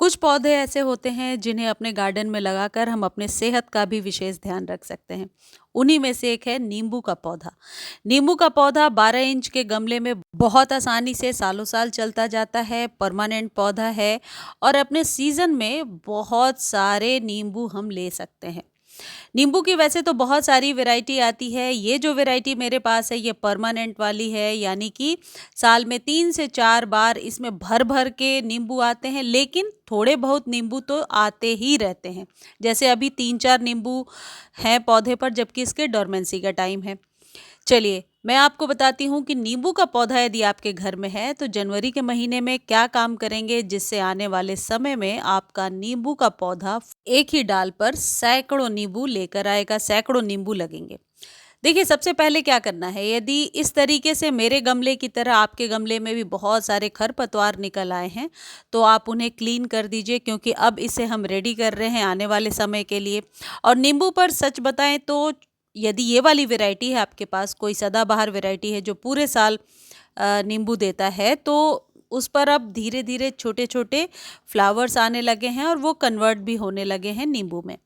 कुछ पौधे ऐसे होते हैं जिन्हें अपने गार्डन में लगाकर हम अपने सेहत का भी विशेष ध्यान रख सकते हैं। उन्हीं में से एक है नींबू का पौधा। नींबू का पौधा 12 इंच के गमले में बहुत आसानी से सालों साल चलता जाता है, परमानेंट पौधा है और अपने सीजन में बहुत सारे नींबू हम ले सकते हैं। नींबू की वैसे तो बहुत सारी वैरायटी आती है। ये जो वैरायटी मेरे पास है ये परमानेंट वाली है, यानी कि साल में 3 से 4 बार इसमें भर-भर के नींबू आते हैं, लेकिन थोड़े बहुत नींबू तो आते ही रहते हैं। जैसे अभी 3-4 नींबू हैं पौधे पर, जबकि इसके डोरमेंसी का टाइम है। चलिए, मैं आपको बताती हूँ कि नींबू का पौधा यदि आपके घर में है तो जनवरी के महीने में क्या काम करेंगे, जिससे आने वाले समय में आपका नींबू का पौधा एक ही डाल पर सैकड़ों नींबू लेकर आएगा, सैकड़ों नींबू लगेंगे। देखिए, सबसे पहले क्या करना है, यदि इस तरीके से मेरे गमले की तरह आपके गमले में भी बहुत सारे खरपतवार निकल आए हैं, तो आप उन्हें क्लीन कर दीजिए, क्योंकि अब इसे हम रेडी कर रहे हैं आने वाले समय के लिए। और नींबू पर सच बताएं तो यदि ये वाली वैरायटी है आपके पास, कोई सदाबहार वैरायटी है जो पूरे साल नींबू देता है, तो उस पर अब धीरे धीरे छोटे छोटे फ्लावर्स आने लगे हैं और वो कन्वर्ट भी होने लगे हैं नींबू में।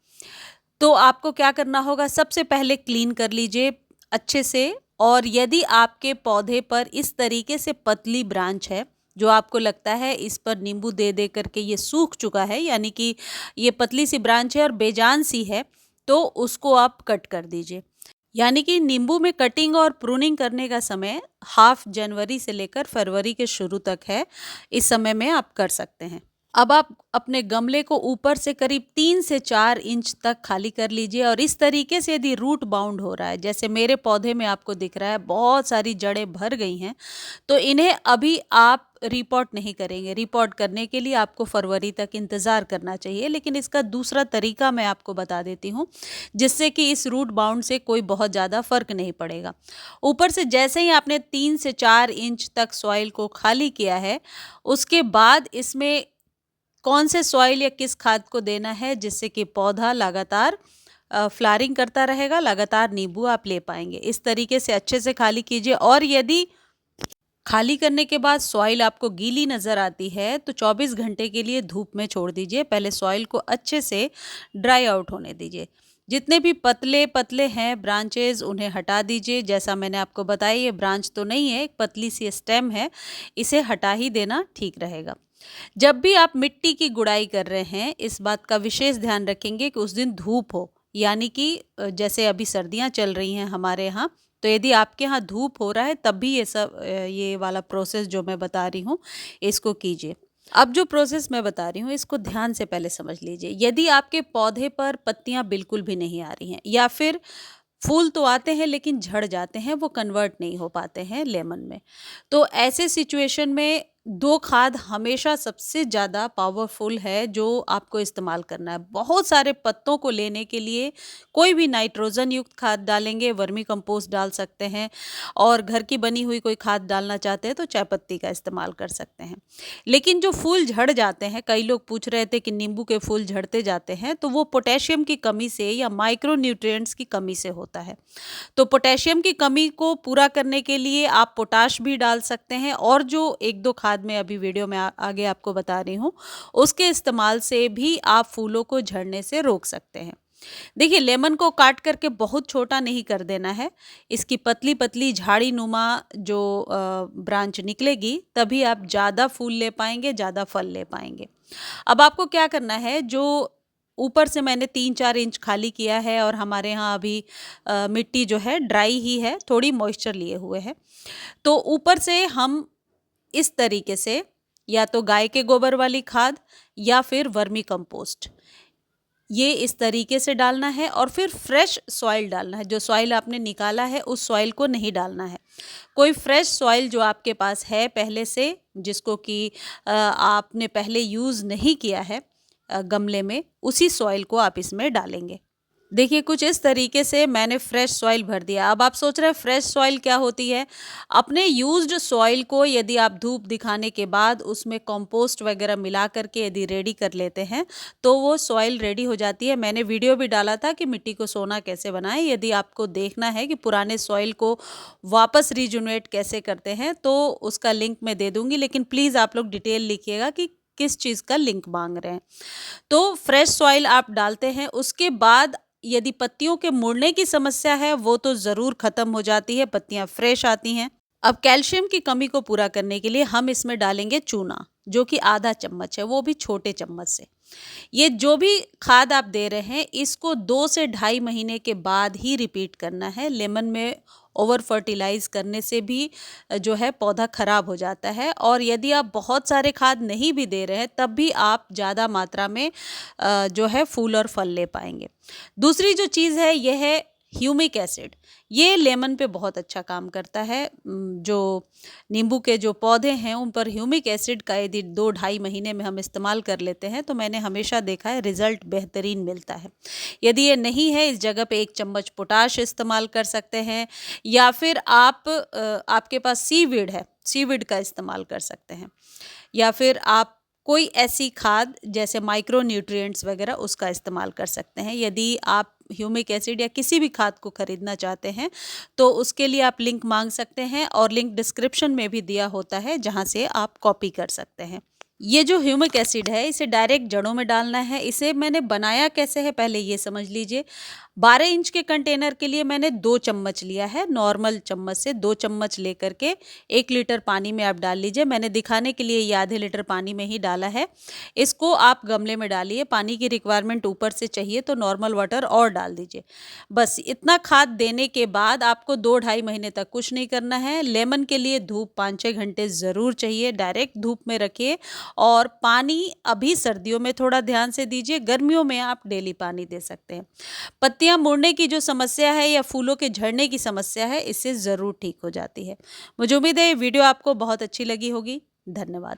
तो आपको क्या करना होगा, सबसे पहले क्लीन कर लीजिए अच्छे से। और यदि आपके पौधे पर इस तरीके से पतली ब्रांच है, जो आपको लगता है इस पर नींबू दे दे करके ये सूख चुका है, यानी कि ये पतली सी ब्रांच है और बेजान सी है, तो उसको आप कट कर दीजिए। यानी कि नींबू में कटिंग और प्रूनिंग करने का समय हाफ जनवरी से लेकर फरवरी के शुरू तक है। इस समय में आप कर सकते हैं। अब आप अपने गमले को ऊपर से करीब 3 से 4 इंच तक खाली कर लीजिए। और इस तरीके से यदि रूट बाउंड हो रहा है, जैसे मेरे पौधे में आपको दिख रहा है बहुत सारी जड़ें भर गई हैं, तो इन्हें अभी आप रिपोर्ट नहीं करेंगे। रिपोर्ट करने के लिए आपको फरवरी तक इंतज़ार करना चाहिए, लेकिन इसका दूसरा तरीका मैं आपको बता देती हूँ, जिससे कि इस रूट बाउंड से कोई बहुत ज़्यादा फ़र्क नहीं पड़ेगा। ऊपर से जैसे ही आपने 3 से 4 इंच तक सॉइल को खाली किया है, उसके बाद इसमें कौन से सॉइल या किस खाद को देना है, जिससे कि पौधा लगातार फ्लावरिंग करता रहेगा, लगातार नींबू आप ले पाएंगे। इस तरीके से अच्छे से खाली कीजिए। और यदि खाली करने के बाद सॉइल आपको गीली नज़र आती है, तो 24 घंटे के लिए धूप में छोड़ दीजिए। पहले सॉइल को अच्छे से ड्राई आउट होने दीजिए। जितने भी पतले पतले हैं ब्रांचेज, उन्हें हटा दीजिए। जैसा मैंने आपको बताया, ये ब्रांच तो नहीं है, एक पतली सी स्टेम है, इसे हटा ही देना ठीक रहेगा। जब भी आप मिट्टी की गुड़ाई कर रहे हैं, इस बात का विशेष ध्यान रखेंगे कि उस दिन धूप हो, यानी कि जैसे अभी सर्दियां चल रही हैं हमारे यहाँ, तो यदि आपके यहाँ धूप हो रहा है तब भी ये वाला प्रोसेस जो मैं बता रही हूँ इसको कीजिए। अब जो प्रोसेस मैं बता रही हूँ इसको ध्यान से पहले समझ लीजिए। यदि आपके पौधे पर पत्तियां बिल्कुल भी नहीं आ रही हैं, या फिर फूल तो आते हैं लेकिन झड़ जाते हैं, वो कन्वर्ट नहीं हो पाते हैं लेमन में, तो ऐसे सिचुएशन में दो खाद हमेशा सबसे ज़्यादा पावरफुल है जो आपको इस्तेमाल करना है। बहुत सारे पत्तों को लेने के लिए कोई भी नाइट्रोजन युक्त खाद डालेंगे, वर्मी कंपोस्ट डाल सकते हैं, और घर की बनी हुई कोई खाद डालना चाहते हैं तो चाय पत्ती का इस्तेमाल कर सकते हैं। लेकिन जो फूल झड़ जाते हैं, कई लोग पूछ रहे थे कि नींबू के फूल झड़ते जाते हैं, तो वो पोटेशियम की कमी से या माइक्रो न्यूट्रिएंट्स की कमी से होता है। तो पोटेशियम की कमी को पूरा करने के लिए आप पोटाश भी डाल सकते हैं, और जो एक दो खाद मैं अभी वीडियो में आगे आपको बता रही हूँ, उसके इस्तेमाल से भी आप फूलों को झड़ने से रोक सकते हैं। देखिए, लेमन को काट करके बहुत छोटा नहीं कर देना है। इसकी पतली पतली झाड़ी नुमा जो ब्रांच निकलेगी, तभी आप ज़्यादा फूल ले पाएंगे, ज़्यादा फल ले पाएंगे। अब आपको क्या करना है, जो ऊपर से मैंने 3-4 इंच खाली किया है, और हमारे यहाँ अभी मिट्टी जो है ड्राई ही है, थोड़ी मॉइस्चर लिए हुए है, तो ऊपर से हम इस तरीके से या तो गाय के गोबर वाली खाद या फिर वर्मी कंपोस्ट, ये इस तरीके से डालना है। और फिर फ्रेश सॉइल डालना है। जो सॉइल आपने निकाला है उस सॉइल को नहीं डालना है। कोई फ्रेश सॉइल जो आपके पास है पहले से, जिसको कि आपने पहले यूज़ नहीं किया है गमले में, उसी सॉइल को आप इसमें डालेंगे। देखिए, कुछ इस तरीके से मैंने फ्रेश सॉइल भर दिया। अब आप सोच रहे हैं फ्रेश सॉइल क्या होती है। अपने यूज्ड सॉइल को यदि आप धूप दिखाने के बाद उसमें कंपोस्ट वगैरह मिला करके यदि रेडी कर लेते हैं, तो वो सॉइल रेडी हो जाती है। मैंने वीडियो भी डाला था कि मिट्टी को सोना कैसे बनाएं। यदि आपको देखना है कि पुराने सॉइल को वापस रिजुनेट कैसे करते हैं, तो उसका लिंक मैं दे दूंगी, लेकिन प्लीज़ आप लोग डिटेल लिखिएगा कि किस चीज़ का लिंक मांग रहे हैं। तो फ्रेश सॉइल आप डालते हैं, उसके बाद यदि पत्तियों के मुड़ने की समस्या है वो तो ज़रूर ख़त्म हो जाती है, पत्तियाँ फ्रेश आती हैं। अब कैल्शियम की कमी को पूरा करने के लिए हम इसमें डालेंगे चूना, जो कि आधा चम्मच है, वो भी छोटे चम्मच से। ये जो भी खाद आप दे रहे हैं इसको 2 से ढाई महीने के बाद ही रिपीट करना है। लेमन में ओवर फर्टिलाइज करने से भी जो है पौधा खराब हो जाता है, और यदि आप बहुत सारे खाद नहीं भी दे रहे हैं तब भी आप ज़्यादा मात्रा में जो है फूल और फल ले पाएंगे। दूसरी जो चीज़ है यह है ह्यूमिक एसिड। ये लेमन पे बहुत अच्छा काम करता है। जो नींबू के जो पौधे हैं उन पर ह्यूमिक एसिड का यदि 2-2.5 महीने में हम इस्तेमाल कर लेते हैं तो मैंने हमेशा देखा है रिजल्ट बेहतरीन मिलता है। यदि ये नहीं है, इस जगह पे 1 चम्मच पोटाश इस्तेमाल कर सकते हैं, या फिर आपके पास सीवीड है, सीवीड का इस्तेमाल कर सकते हैं, या फिर आप कोई ऐसी खाद जैसे माइक्रो न्यूट्रिएंट्स वगैरह उसका इस्तेमाल कर सकते हैं। यदि आप ह्यूमिक एसिड या किसी भी खाद को खरीदना चाहते हैं तो उसके लिए आप लिंक मांग सकते हैं, और लिंक डिस्क्रिप्शन में भी दिया होता है जहां से आप कॉपी कर सकते हैं। ये जो ह्यूमिक एसिड है इसे डायरेक्ट जड़ों में डालना है। इसे मैंने बनाया कैसे है पहले ये समझ लीजिए। 12 इंच के कंटेनर के लिए मैंने 2 चम्मच लिया है, नॉर्मल चम्मच से 2 चम्मच लेकर के 1 लीटर पानी में आप डाल लीजिए। मैंने दिखाने के लिए ये आधे लीटर पानी में ही डाला है। इसको आप गमले में डालिए, पानी की रिक्वायरमेंट ऊपर से चाहिए तो नॉर्मल वाटर और डाल दीजिए। बस इतना खाद देने के बाद आपको 2-2.5 महीने तक कुछ नहीं करना है। लेमन के लिए धूप 5-6 घंटे ज़रूर चाहिए, डायरेक्ट धूप में रखिए, और पानी अभी सर्दियों में थोड़ा ध्यान से दीजिए, गर्मियों में आप डेली पानी दे सकते हैं। पत्तियां मुड़ने की जो समस्या है या फूलों के झड़ने की समस्या है, इससे ज़रूर ठीक हो जाती है। मुझे उम्मीद है ये वीडियो आपको बहुत अच्छी लगी होगी। धन्यवाद।